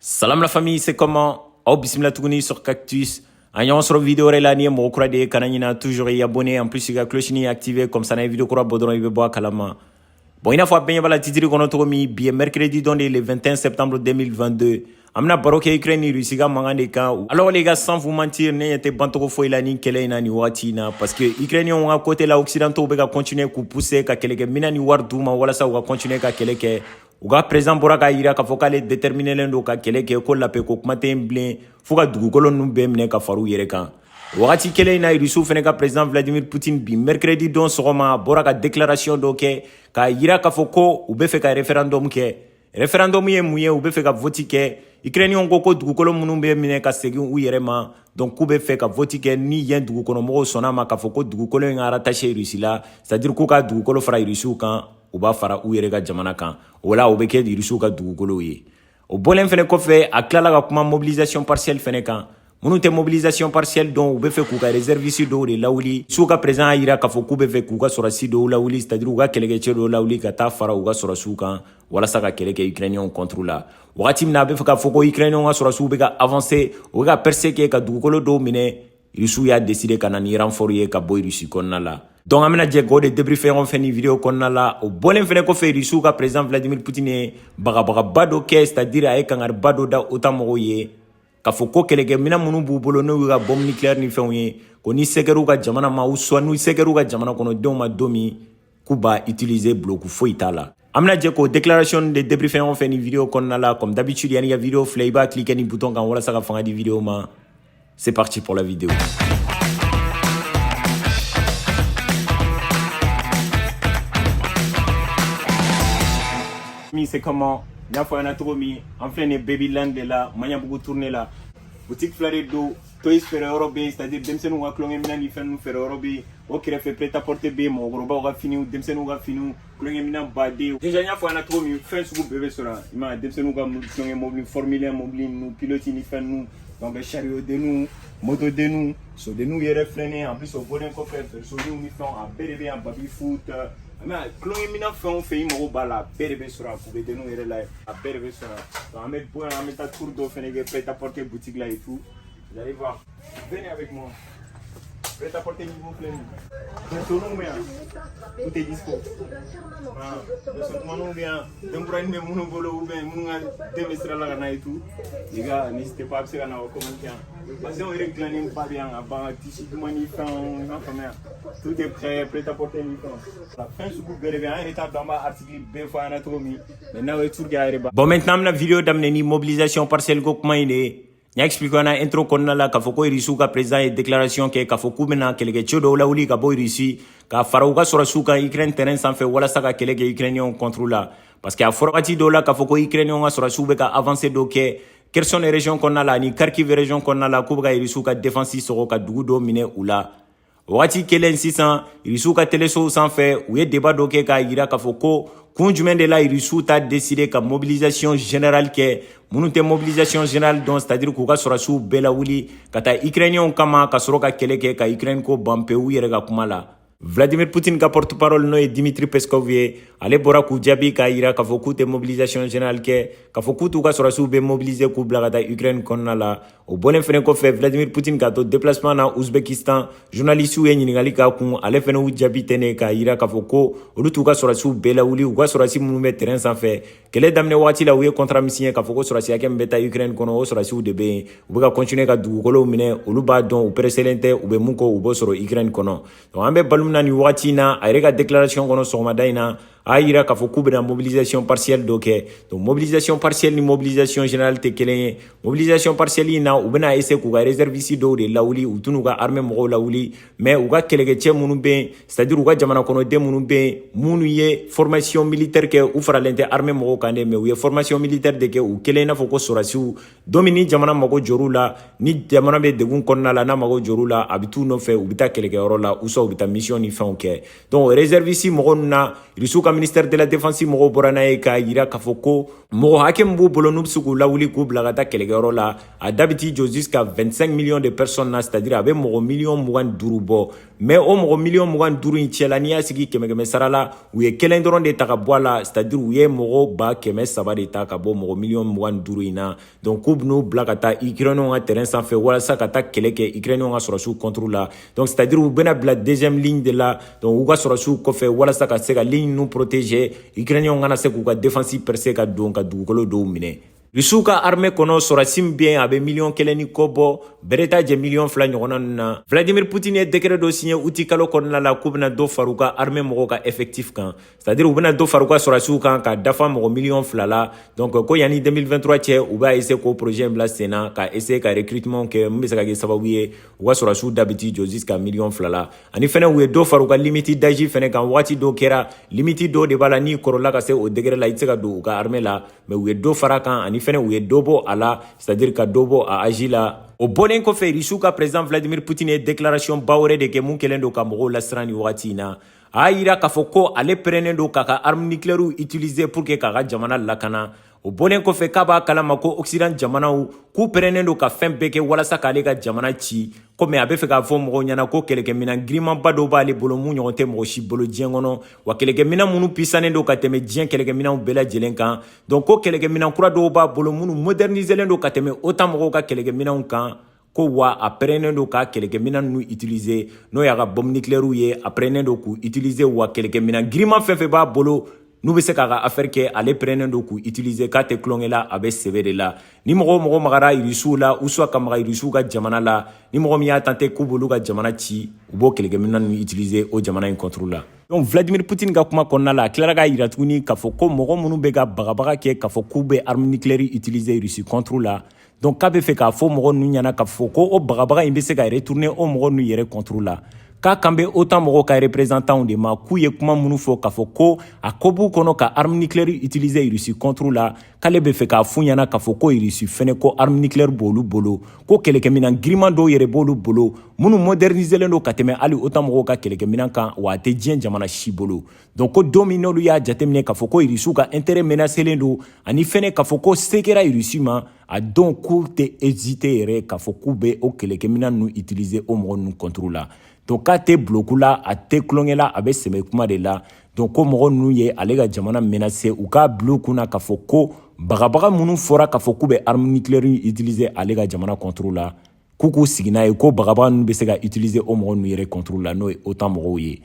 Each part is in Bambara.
Salam la famille, c'est comment? Oh, bismillah tuguni sur Cactus. On se retrouve vidéo là ni mo kura de kanana toujours y abonner en plus la cloche ni activer comme ça na vidéo kura bodron ibe boa kalama. Bon ina fois bien bala titiri kono to mi bien mercredi donné le 21 septembre 2022. Amna baroke Ukraine Russie ga mangande ka. Alors les gars sans vous mentir ne était bantoko fo ilani kele ina ni watina parce que Ukrainiens ont à côté la occidentaux be ga continuer ku pousser ka kele ke minani war duma wala sa wa continuer ka kele ke uga président bora ka ira ka fokale déterminer lendo ka kele ke ko la pe ko matin blin fuka dugukolo nu be mine ka faru yere kan wakati kele ina irisu fene ka président Vladimir Poutine bi mercredi don sogoma bora ka déclaration do ke ka ira ka foko ube fe ka référendum ke référendum ye muye ube fe ka vote ke Ukrainiens ko dugukolo munu be mine ka segi u yere ma donc ube fe ka vote ke ni yen dugukolo mo sona ma ka foko dugukolo nga rattaché Russie la c'est-à-dire ko ka dugukolo fara irisu kan u b'a fara u yɛrɛ ka jamana kan wala o bɛ kɛ irisiw ka dugukolo ye o bɔlen fɛnɛ kɔfɛ a tilala ka kuma mobilisation partielle fɛnɛ kan minnu tɛ mobilisation partielle dɔn u bɛ fɛ k'u ka réserviste dɔw de lawuli suw ka président y'a yira k'a fɔ k'u bɛ fɛ k'u ka sɔrɔdasi dɔw lawuli c'est-à-dire u ka kɛlɛkɛcɛ dɔw lawuli ka taa fara u ka sɔrɔdasiw kan walasa ka kɛlɛ kɛ Ukrainiens contre la wagati min na a bɛ fɛ k'a fɔ ko Ukrainiens ka sɔrɔdasiw bɛ ka avancer u bɛ ka persécuter ka dugukolo dɔw minɛ irisiw y'a décider ka na ni renfort ye ka bɔ Russie kɔnɔna la. Donc amena je go de débriefer on fait une vidéo konna la o bolen fene ko fe risu ka président Vladimir Poutine baga bado ke c'est-à-dire ay kangar bado da otamo ye ka foko kelege mina munu bu bolo no ga bombe nucléaire ni fen ye ko ni sekeru ka jamana ma ou soit nu sekeru ka jamana kono don ma domi kuba utiliser bloc fo itala amena je ko déclaration de débriefer on fait une vidéo konna la comme d'habitude yani ya vidéo flayba cliquer ni bouton kan wala sa ka fanga di vidéo ma c'est parti pour la vidéo. C'est comment n'a fois na tromi en plein Babyland là manya beaucoup tourner là boutique Florido Toys Ferrero B c'est-à-dire demsenu wa klonge mina ni fenu Ferrero B o kire fait prêt à porter B mo goroba wa fini demsenu wa fini klonge mina bade déjà n'a fois na tromi fin sou bébé sera ima demsenu wa klonge mobile formulaire mobile nous pilote ni fenu donc chariot de nous moto de nous so de nous yere freiner en plus au bon coffre so nous ni font à bébé en baby foot mais klonge mina font fait mo bala bébé sera pour de nous yere là à bébé sera donc mettre bon à mettre tour d'eau faire prêt à porter boutique là et tout vous allez voir venez avec moi prêt à porter niveau plein tout est dispo le bien donc pour une mon volo ou bien mon démonstrer là na et tout les gars n'hésitez pas à faire un commentaire parce que on réclame pas bien avant tissu magnifique tout est prêt à porter une la fin sous vous verrez bien état dans ma article bien fois anatomie maintenant retour gars bon maintenant la vidéo d'amener ni mobilisation partielle go comment il est nya explique na intro konna la ka foko irisu ka président et déclaration ke ka foko mena kelege chodo la uli ka bo irisi ka farouka sura suka Ukraine terrain sans fait wala saka kelege Ukrainiens contre la parce que a forati do la ka foko Ukrainiens sura sube ka avancer do ke quelles sont les régions konna la ni Kharkiv région konna la kuba irisu ka défensive soro ka dugu do mine ula wati kelen 600 irisu ka teleso sans fait ou ye débat do ke ka ira ka foko Conjoint de la Russie a décidé que mobilisation générale que monute mobilisation générale donc c'est-à-dire qu'on sera sous Belaouli kata Ukrainiens kama ka soroka keleke ka Ukraine ko bampe ou yere ga kumala Vladimir Poutine ka porte-parole no et Dmitry Peskov ye ale bora ku jabi ka ira ka foku te mobilisation générale ke ka foku tu ka sora sous be mobiliser ku blagata Ukraine konna la o bolen fene ko fe Vladimir Poutine ka to déplacement na Ouzbékistan journaliste ou ni ngali ka ku ale fene u jabi tene ka ira ka foko o tu ka sora sous Belaouli ou ka sora si mu me terrain sans fait kele damne wati la ou contrat misien ka foko sora si akem beta Ukraine kono o sora si u de be ou ka continuer ka du golo mine o lu ba don o preselente ou be muko ou bo soro Ukraine kono donc ambe balum ni wati na ayre ka déclaration kono soma daina ayira ka fo kubena mobilisation partielle doke donc mobilisation partielle ni mobilisation générale te kelen mobilisation partielle na u bena essayer ku ga réserviste do de lawuli u tunu ga armée mo lawuli mais u ga kelege che munu be c'est-à-dire u ga jamana kono de munu be munu ye formation militaire ke u fara lente armée mo kande mais u ye formation militaire de ke u kelen na fo ko sorasiu domini jamana mo jorula ni jamana be de gun konna la na mo jorula abitu no fe u bita kelege oro la u so bita mission ni fa ok donc réserviste mo na risu ministère de la défense mɔgɔw bɔra n'a ye k'a yira k'a fɔ ko mɔgɔ hakɛ min b'u bolo n'u bɛ se k'u lawuli k'u bila ka taa kɛlɛkɛyɔrɔ la a da bɛ t'i jɔ jusqu'à 25 millions de personnes na c'est-à-dire a bɛ mɔgɔ miliyɔn 25 bɔ mais o mɔgɔ miliyɔn 25 in cɛla n'i y'a sigi kɛmɛ kɛmɛ sara la u ye kelen dɔrɔn de ta ka bɔ a la c'est-à-dire u ye mɔgɔ 300,000 de ta ka bɔ mɔgɔ miliyɔn 25 in na donc k'u bɛn'u bila ka taa Ukrainiens ka terrain sanfɛ walasa ka taa kɛlɛ kɛ Ukrainiens ka sɔrɔsiw contre la donc c'est-à-dire u bɛna bila deuxième ligne de la donc u ka sɔrɔsiw kɔfɛ walasa ka se ka ligne nu protéger Ukrainiens kana se k'u ka défense percer ka don ka dugukolo dɔw minɛ Rusiw ka armée kɔnɔ sɔrɔsi min bɛ yen a bɛ miliyɔn 1 ni kɔ bɔ bɛrɛ t'a jɛ miliyɔn 2 ɲɔgɔnna ninnu na Vladimir Poutine ye décret dɔ signé août kalo kɔnɔna la k'u bɛna dɔ fara u ka armée mɔgɔw ka effectif kan c'est-à-dire u bɛna dɔ fara u ka sɔrɔsiw kan ka dafa mɔgɔ miliyɔn 2 la donc ko yanni 2023 cɛ u b'a essayer k'o projet in bila sen na ka essayer ka recrutement kɛ min bɛ se ka kɛ sababu ye u ka sɔrɔsiw da bɛ t'i jɔ jusqu'à miliyɔn 2 la ani fɛnɛ u ye dɔ fara u ka limite d'âge fɛnɛ kan waati dɔ kɛra limite dɔ de b'a la n'i kɔrɔla ka se o degré la i tɛ se ka don u ka armée la mais u ye dɔ fara kan ani fɛnɛ u ye dɔ bɔ a la c'est-à-dire ka dɔ bɔ a âge la o bɔlen kɔfɛ Rusiw ka président Vladimir Poutine ye déclaration ba wɛrɛ de kɛ mun kɛlen don ka mɔgɔw lasiran ni wagati in na a y'a yira k'a fɔ ko ale pɛrɛnnen don k'a ka arme nucléaire utiliser pour que k'a ka jamana lakana o bɔlen kɔfɛ k'a b'a kalama ko Occident jamanaw k'u pɛrɛnnen don ka fɛn bɛɛ kɛ walasa k'ale ka jamana ci komi a bɛ fɛ k'a fɔ mɔgɔw ɲɛna ko kɛlɛkɛminɛn girinmanba dɔw b'ale bolo mun ɲɔgɔn tɛ mɔgɔ si bolo diɲɛ kɔnɔ wa kɛlɛkɛminɛn minnu pisannen don ka tɛmɛ diɲɛ kɛlɛkɛminɛnw bɛɛ lajɛlen kan donc ko kɛlɛkɛminɛn kura dɔw b'a bolo minnu moderniselen don ka tɛmɛ OTAN mɔgɔw ka kɛlɛkɛminɛnw kan ko wa a pɛrɛnnen don ka kɛlɛkɛminɛn ninnu utiliser n'o y'a ka bombe nucléaire ye a pɛrɛnnen don k'u utiliser wa kɛlɛkɛminɛn girinman fɛn fɛn b'a bolo n'u bɛ se k'a ka affaire kɛ ale pɛrɛnnen don k'u utiliser k'a tɛ tulonkɛ la a bɛ sɛbɛ de la ni mɔgɔ o mɔgɔ magara Rusiw la ou soit ka maga Rusiw ka jamana la ni mɔgɔ min y'a tenté k'u b'olu ka jamana ci u b'o kɛlɛkɛminɛn ninnu utiliser o jamana in contre la donc Vladimir Poutine ka kuma kɔnɔna la a tilara k'a yira tuguni k'a fɔ ko mɔgɔ minnu bɛ ka bagabaga kɛ k'a fɔ k'u bɛ arme nucléaire utiliser Russie contre la donc k'a bɛ fɛ k'a fɔ mɔgɔ ninnu ɲɛna k'a fɔ ko o bagabaga in bɛ se ka retourner o mɔgɔ ninnu yɛrɛ contre la k'a kan bɛ OTAN mɔgɔw ka représentants de ma k'u ye kuma minnu fɔ k'a fɔ ko a ko b'u kɔnɔ ka arme nucléaire utiliser Russie contre la k'ale bɛ fɛ k'a f'u ɲɛna k'a fɔ ko Russie fɛnɛ ko arme nucléaire b'olu bolo ko kɛlɛkɛminɛn girinman dɔw yɛrɛ b'olu bolo minnu moderniselen don ka tɛmɛ hali OTAN mɔgɔw ka kɛlɛkɛminɛn kan wa a tɛ diɲɛ jamana si bolo donc ko don min n'olu y'a jateminɛ k'a fɔ ko Rusiw ka intérêt menacelen don ani fɛnɛ k'a fɔ ko se kɛra Russie ma a dɔn k'u tɛ hésiter yɛrɛ k'a fɔ k'u bɛ o kɛlɛkɛminɛn ninnu utiliser o mɔgɔ ninnu contre la donc k'a tɛ bloku la a tɛ tulonkɛ la a bɛ sɛbɛ kuma de la donc ko mɔgɔ ninnu ye ale ka jamana menacer u k'a bila u kunna k'a fɔ ko bagabaga minnu fɔra k'a fɔ k'u bɛ arme nucléaire utiliser ale ka jamana contre la k'u k'u sigi n'a ye ko bagabaga ninnu bɛ se ka utiliser o mɔgɔ ninnu yɛrɛ contre la n'o ye OTAN mɔgɔw ye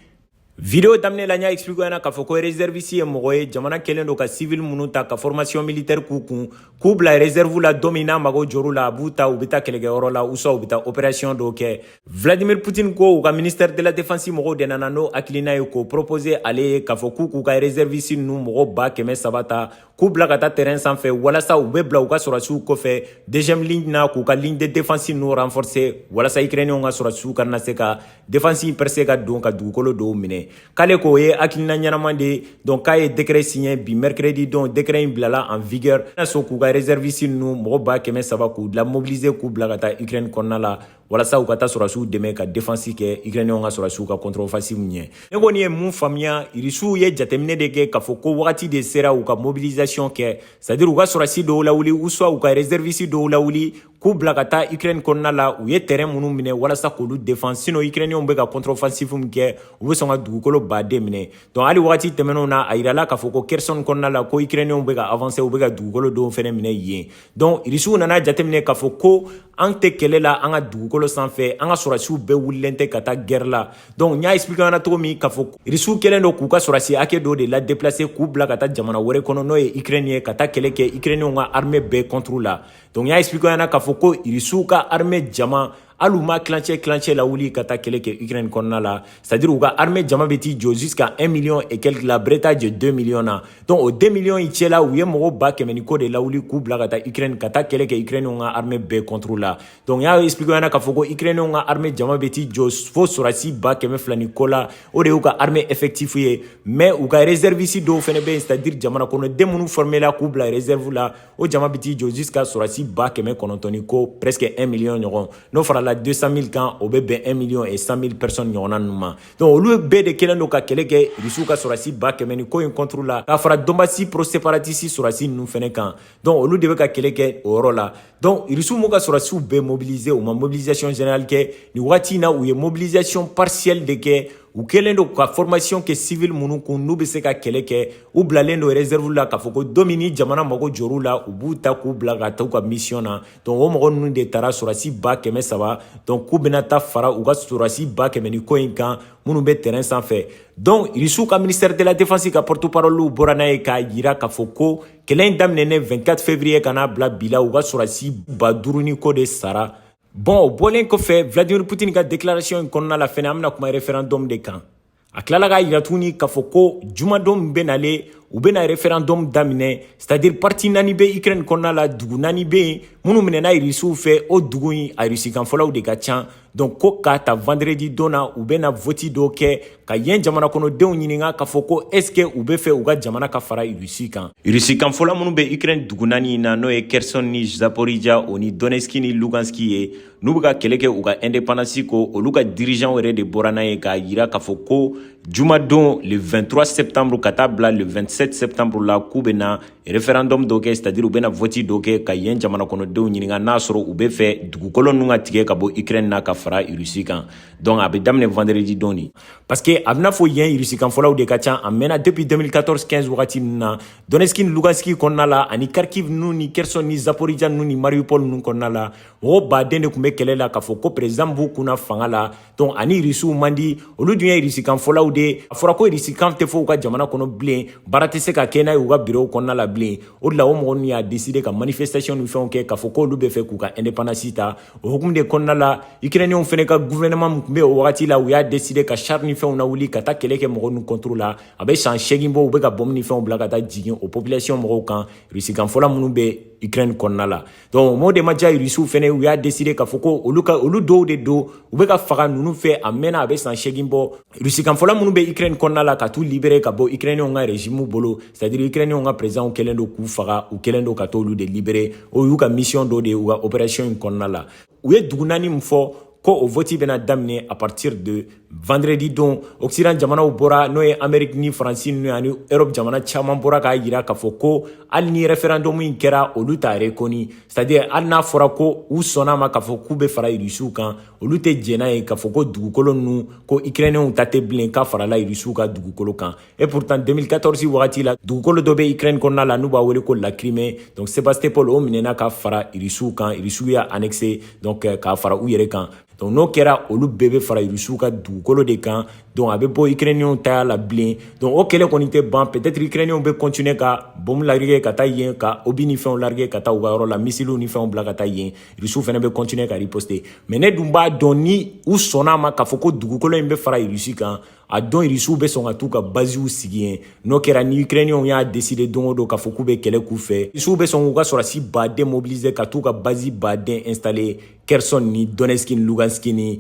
video daminɛ la n y'a expliqué ɲɛna k'a fɔ ko réserviste ye mɔgɔ ye jamana kɛlen don ka civil minnu ta ka formation militaire k'u kun k'u bila réserve la don min n'a mago jɔr'u la a b'u ta u bɛ taa kɛlɛkɛyɔrɔ la ou soit u bɛ taa opération dɔw kɛ Vladimir Poutine ko u ka ministère de la défense mɔgɔw de nana n'o hakilina ye k'o proposer ale ye k'a fɔ k'u ka réserviste ninnu mɔgɔ 300,000 ta k'u bila ka taa terrain sanfɛ walasa u bɛ bila u ka sɔrɔsiw kɔfɛ deuxième ligne na k'u ka ligne de défense ninnu renforcer walasa Ukrainiens ka sɔrɔsiw kana se ka défense percer ka don ka dugukolo dɔw minɛ k'ale k'o ye hakilina ɲɛnama de ye donc k'a ye décret signé bi mercredi donc décret in bilala en vigueur na so k'u ka réserviste ninnu mɔgɔ 300,000 k'u la mobiliser k'u bila ka taa Ukraine kɔnɔna la walasa u ka taa sɔrɔsiw dɛmɛ ka défense kɛ Ukrainiens ka sɔrɔsiw ka contre-offensive ɲɛ ne kɔni ye mun faamuya Rusiw ye jateminɛ de kɛ k'a fɔ ko wagati de sera u ka mobilisation kɛ c'est-à-dire u ka sɔrɔsi dɔw lawuli ou soit u ka réserviste dɔw lawuli k'u bila ka taa Ukraine kɔnɔna la u ye terrain minnu minɛ walasa k'olu défend sinon Ukrainiens bɛ ka contre-offensive min kɛ u bɛ sɔn ka dugukolo baden minɛ donc hali wagati tɛmɛnenw na a yirala k'a fɔ ko Kherson kɔnɔna la ko Ukrainiens bɛ ka avancer u bɛ ka dugukolo dɔw fɛnɛ minɛ yen donc Rusiw nana jateminɛ k'a fɔ ko an tɛ kɛlɛ la an ka dugukolo sanfɛ an ka sɔrɔsiw bɛɛ wulilen tɛ ka taa guerre la donc n y'a expliqué ɲɛna cogo min k'a fɔ Rusiw kɛlen don k'u ka sɔrɔsi hakɛ dɔ de la déplacer k'u bila ka taa jamana wɛrɛ kɔnɔ n'o ye Ukraine ye ka taa kɛlɛ kɛ Ukrainiens ka armée bɛɛ contre la donc n y'a expliqué ɲɛna k'a fɔ ko Rusiw ka armée jama hali u ma kilancɛ la wuli ka taa kɛlɛ kɛ Ukraine kɔnɔna la c'est-à-dire u ka armée jama bɛ t'i jɔ jusqu'à 1 million et quelques la bɛrɛ t'a jɔ 2 millions na donc o 2 millions in cɛla u ye mɔgɔ 100,000 ni ko de lawuli k'u bila ka taa Ukraine ka taa kɛlɛ kɛ Ukrainiens ka armée bɛɛ contre la donc n y'a expliqué ɲɛna k'a fɔ ko Ukrainiens ka armée jama bɛ t'i jɔ fo sɔrɔsi 200,000 ni ko la o de y'u ka armée effectif ye mais u ka réserviste dɔw fɛnɛ bɛ yen c'est-à-dire jamana kɔnɔden minnu formé la k'u bila réserve la o jama bɛ t'i jɔ jusqu'à sɔrɔsi 900,000 ni ko presque 1 million ɲɔgɔn n'o farala la 200 000 kan o bɛ bɛn 1 million et 100 000 personnes ɲɔgɔnna ninnu ma. Donc olu bɛɛ de kɛlen don ka kɛlɛ kɛ Rusiw ka sɔrɔdasi 100,000 ni ko in contre la k'a fara Donbassi pro-séparatiste sɔrɔdasi ninnu fɛnɛ kan. Donc olu de bɛ ka kɛlɛ kɛ o yɔrɔ la. Donc Rusiw m'u ka sɔrɔdasiw bɛɛ mobiliser u ma mobilisation générale kɛ ni wagati in na u ye mobilisation partielle de kɛ. U kɛlen don ka formation kɛ civil minnu kun n'u bɛ se ka kɛlɛ kɛ u bilalen don réserve la k'a fɔ ko don min ni jamana mago jɔr'u la u b'u ta k'u bila ka taa u ka mission na. Donc o mɔgɔ ninnu de taara sɔrɔdasi 300,000 donc k'u bɛna taa fara u ka sɔrɔdasi 100,000 ni ko in kan minnu bɛ terrain sanfɛ. Donc Rusiw ka ministère de la défense ka porte-parole bɔra n'a ye k'a jira k'a fɔ ko kɛlɛ in daminɛnen 24 février ka n'a bila bi la u ka sɔrɔdasi 5000 ni ko de sara. Bon, o bɔlen kɔfɛ Vladimir Poutine ka déclaration in kɔnɔna la fɛnɛ an bɛna kuma référendum de kan. A tilala k'a yira tuguni k'a fɔ ko jumadon min bɛ nalen u bɛna référendum daminɛ, c'est-à-dire parti 4 bɛ Ukraine kɔnɔna la, dugu 4 bɛ yen minnu minɛna Rusiw fɛ o dugu in a Rusikanfɔlaw de ka ca. Donc ko k'a ta vendredi don na u bɛna vote dɔ kɛ ka yen jamana kɔnɔdenw ɲininka k'a fɔ ko est-ce que u bɛ fɛ u ka jamana ka fara Rusi kan. Rusikanfɔla minnu bɛ Ukraine dugu 4 in na n'o ye Kherson ni Zaporizhia o ni Donetsk ni Lugansk ye n'u bɛ ka kɛlɛ kɛ u ka indépendance ko olu ka dirigeant yɛrɛ de bɔra n'a ye k'a yira k'a fɔ ko jumadon le 23 septembre ka taa bila le 27 septembre la k'u bɛna référendum dɔ kɛ, c'est-à-dire u bɛna vote dɔ kɛ ka yen jamana kɔnɔdenw ɲininka n'a sɔrɔ u bɛ fɛ dugukolo ninnu ka tigɛ ka bɔ Ukraine na ka fara Rusi kan. Donc a bɛ daminɛ vendredi don de. Parce que a bɛna fɔ yen Rusikanfɔlaw de ka ca a mɛnna depuis 2014-15 wagati ninnu na Donetsk ni Lugansk kɔnɔna la ani Kharkiv ninnu ni Kherson ni Zaporizhia ninnu ni Mariupol ninnu kɔnɔna la mɔgɔ baden de tun bɛ kɛlɛ la k'a fɔ ko président b'u kunna fanga la. Donc ani Rusiw man di olu dun ye Rusikanfɔlaw de a fɔra ko Rusikan tɛ fɔ u ka jamana kɔnɔ bilen baara tɛ se ka kɛ n'a ye u ka bureau kɔnɔna la bilen. O de la o mɔgɔ ninnu y'a décidé ka manifestation ni fɛnw kɛ k'a fɔ k'olu bɛ fɛ k'u ka indépendance ta. O hukumu de kɔnɔna la Ukrainiens fɛnɛ ka gouvernement min tun bɛ o wagati la u y'a décidé ka char ni fɛnw lawuli ka taa kɛlɛ kɛ mɔgɔ ninnu contre la a bɛ san 8 bɔ u bɛ ka bombe ni fɛnw bila ka taa jigin o population mɔgɔw kan Rusikanfɔla minnu bɛ Ukraine kɔnɔna la. Donc mo de ma diya Rusiw fɛnɛ u y'a décidé k'a fɔ ko olu dɔw de don u bɛ ka faga ninnu fɛ a mɛnna a bɛ san 8 bɔ Rusikanfɔla minnu bɛ Ukraine kɔnɔna la ka t'u libérer ka bɔ Ukrainiens ka régime bolo, c'est-à-dire Ukrainiens ka président kɛlen don k'u faga u kɛlen don ka t'olu de libérer o y'u ka mission dɔ de u ka opération in kɔnɔna la. U ye dugu 4 min fɔ ko o vote bɛna daminɛ à partir de vendredi don Occident jamanaw bɔra n'o ye Amérique ni Faransi ni ani Europe jamana caman bɔra k'a yira k'a fɔ ko hali ni référendum in kɛra olu t'a reconnu, c'est-à-dire hali n'a fɔra ko u sɔnna ma k'a fɔ k'u bɛ fara Rusiw kan olu tɛ jɛn n'a ye k'a fɔ ko dugukolo ninnu ko Ukrainiens ta tɛ bilen k'a farala Rusiw ka dugukolo kan. Et pourtant 2014 wagati la dugukolo dɔ bɛ Ukraine kɔnɔna la n'u b'a wele ko la Crimée, donc Sébastopol o minɛna ka fara Rusiw kan, Rusiw y'a annexé donc k'a fara u yɛrɛ kan. Donc n'o kɛra olu bɛɛ bɛ fara Rusiw ka dugukolo de kan, donc a bɛ bɔ Ukrainiens ta la bilen. Donc o kɛlɛ kɔni tɛ ban, peut-être Ukrainiens bɛ continuer ka bombe larguer ka taa yen ka obi ni fɛnw larguer ka taa u ka yɔrɔ la, missile ni fɛnw bila ka taa yen. Rusiw fɛnɛ bɛ continuer ka riposter. Mais ne dun b'a dɔn ni u sɔnna ma k'a fɔ ko dugukolo in bɛ fara Rusi kan a dɔn Rusiw bɛ sɔn ka t'u ka basiw sigi yen. N'o kɛra ni Ukrainiens y'a décider don o don k'a fɔ k'u bɛ kɛlɛ k'u fɛ, Rusiw bɛ sɔn k'u ka sɔrɔdasi 1000 mobiliser ka t'u ka base 1000 installer Kherson ni Donetsk ni Lugansk ni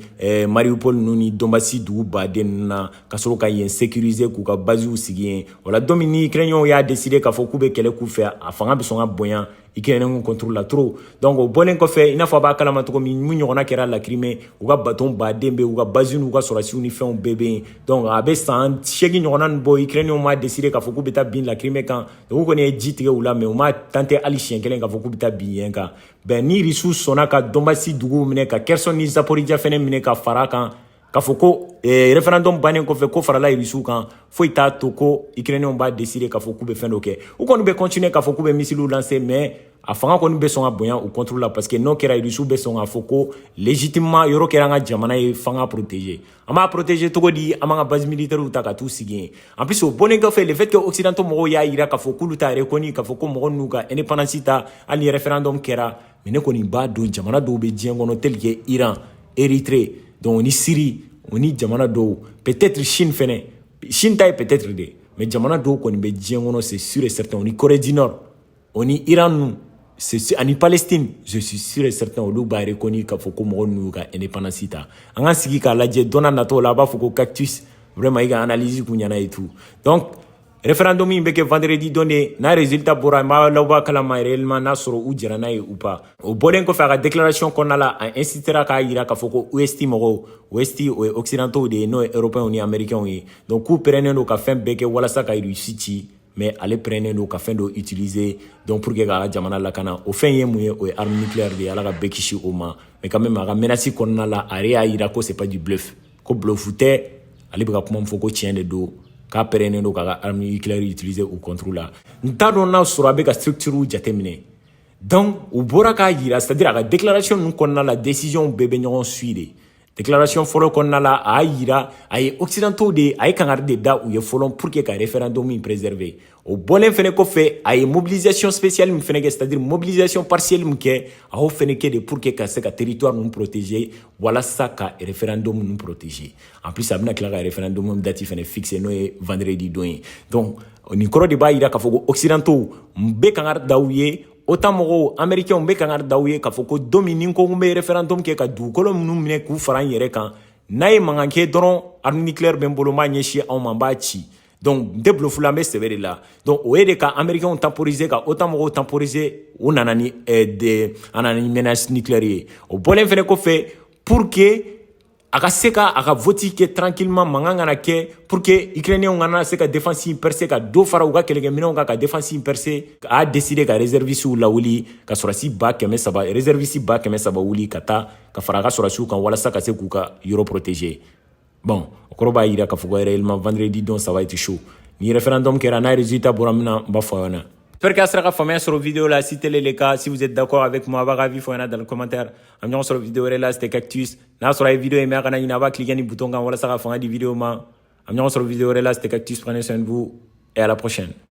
Mariupol ni Donbassi dugu 1000 na ka sɔrɔ ka yen sécuriser k'u ka basiw sigi yen. O la don min ni Ukrainiens y'a décider k'a fɔ k'u bɛ kɛlɛ k'u fɛ a fanga bɛ sɔn ka bonya Ukrainiens contre la trop. Donc o bɔlen kɔfɛ i n'a fɔ a b'a kalama cogo min mun ɲɔgɔnna kɛra la Crimée u ka bateau 1000 bɛ u ka basiw n'u ka sɔrɔdasiw ni fɛnw bɛɛ bɛ yen. Donc a bɛ san 8 ɲɔgɔnna nin bɔ Ukrainiens m'a décider k'a fɔ k'u bɛ taa bin la Crimée kan, donc u kɔni ye ji tigɛ u la mais u m'a tenté hali siɲɛ kelen k'a fɔ k'u bɛ taa bin yen kan. Ben ni Rusiw sɔnna ka Donbassi duguw minɛ ka Kherson ni Zaporizhia fɛnɛ minɛ ka fara kan k'a fɔ ko référendum bannen kɔfɛ ko farala Rusiw kan foyi t'a to ko Ukrainiens b'a décider k'a fɔ k'u bɛ fɛn dɔ kɛ. U kɔni bɛ continuer k'a fɔ k'u bɛ missile lancer mais a fanga kɔni bɛ sɔn ka bonya u contre la parce que n'o kɛra Rusiw bɛ sɔn k'a fɔ ko légitimement yɔrɔ kɛra an ka jamana ye fanga protéger. An b'a protéger cogo di an b'an ka base militaire ta ka t'u sigi yen. En plus o bɔnnen kɔfɛ le fait que occidentaux mɔgɔw y'a yira k'a fɔ k'olu t'a reconnu k'a fɔ ko mɔgɔ n'u ka indépendance ta hali ni référendum kɛra, mais ne kɔni b'a dɔn jamana dɔw bɛ diɲɛ kɔnɔ tel que Iran, Érythrée, donc ni Syrie o ni jamana dɔw peut-être Chine fɛnɛ, Chine ta ye peut-être de, mais jamana dɔw kɔni bɛ diɲɛ kɔnɔ c'est sûr et certain, o ni Corée du Nord, o ni Iran nu, ani Palestine, je suis sûr et certain olu b'a reconnu k'a fɔ ko mɔgɔ n'u ka indépendance ta. An ka sigi k'a lajɛ don n'a nataw la a b'a fɔ ko cactus vraiment i ka analyse kun ɲana et tout. Donc référendum in bɛ kɛ vendredi don de n'a résultat bɔra n b'a lawba kalama réellement n'a sɔrɔ u jɛra n'a ye ou pas o bɔlen kɔfɛ a ka déclaration kɔnɔna la a insistera k'a yira k'a fɔ ko ouest mɔgɔw ouest o ye occidentaux de ye n'o ye européens ni américains ye donc k'u pɛrɛnnen don ka fɛn bɛɛ kɛ walasa ka Russie ci mais ale pɛrɛnnen don ka fɛn dɔ utiliser donc pour que k'a ka jamana lakana o fɛn ye mun ye o ye arme nucléaire de ye ala ka bɛɛ kisi o ma mais quand même a ka menace kɔnɔna la a yɛrɛ y'a yira ko c'est pas du bluff ko bluff tɛ ale bɛ ka kuma min fɔ ko tiɲɛ de don k'a pɛrɛnnen don k'a ka arme nucléaire utiliser u contre la n t'a dɔn n'a sɔrɔ a bɛ ka structure jateminɛ donc u bɔra k'a yira c'est à dire a ka déclaration ninnu kɔnɔna la décision bɛɛ bɛ ɲɔgɔn suit de déclaration fɔlɔ kɔnɔna la a y'a yira a ye occidentaux de a ye kangari de da u ye fɔlɔ pour que ka référendum in préserver o bɔlen fɛnɛ kɔfɛ a ye mobilisation spéciale min fɛnɛ kɛ c'est à dire mobilisation partielle min kɛ a y'o fɛnɛ kɛ de pour que ka se ka territoire ninnu protéger walasa ka référendum ninnu protéger en plus a bɛna tila ka référendum date fɛnɛ fixer n'o ye vendredi don ye donc nin kɔrɔ de b'a yira k'a fɔ ko occidentaux n bɛ kangari da u ye autant mɔgɔw américains bɛ kangari da u ye k'a fɔ ko don min ni ko n bɛ référendum kɛ ka dugukolo minnu minɛ k'u fara n yɛrɛ kan n'a ye mankan kɛ dɔrɔn arme nucléaire bɛ n bolo n b'a ɲɛsin anw ma n b'a ci donc n tɛ bluffula n bɛ sɛbɛ de la donc o ye de ka américains temporiser ka autant mɔgɔw temporiser u nana ni a nana ni menace nucléaire ye o bɔlen fɛnɛ kɔfɛ pour que a ka se ka a ka vote kɛ tranquillement mankan kana kɛ pour que ukrainiens kana se ka défense in percer ka dɔ fara u ka kɛlɛkɛminɛnw kan ka défense in percer a décidé ka réservistes lawuli ka sɔrɔsi 300,000 réservistes 300,000 wuli ka taa ka fara a ka sɔrɔsiw kan walasa ka se k'u ka yɔrɔ protéger bon o kɔrɔ b'a yira k'a fɔ ko réellement vendredi don ça va être chaud ni référendum kɛra n'a résultat bɔra min na n b'a fɔ aw ɲɛna. J'espère qu'il y a sera famille sur la vidéo là. Si tel est le cas, si vous êtes d'accord avec moi, va avis dans le commentaire. Ambiance sur la vidéo là, c'était Cactus. N'a sur la vidéo aimé kana ina va cliquer ni bouton quand voilà ça va faire des vidéos ma. Ambiance sur la vidéo là, c'était Cactus. Prenez soin de vous et à la prochaine.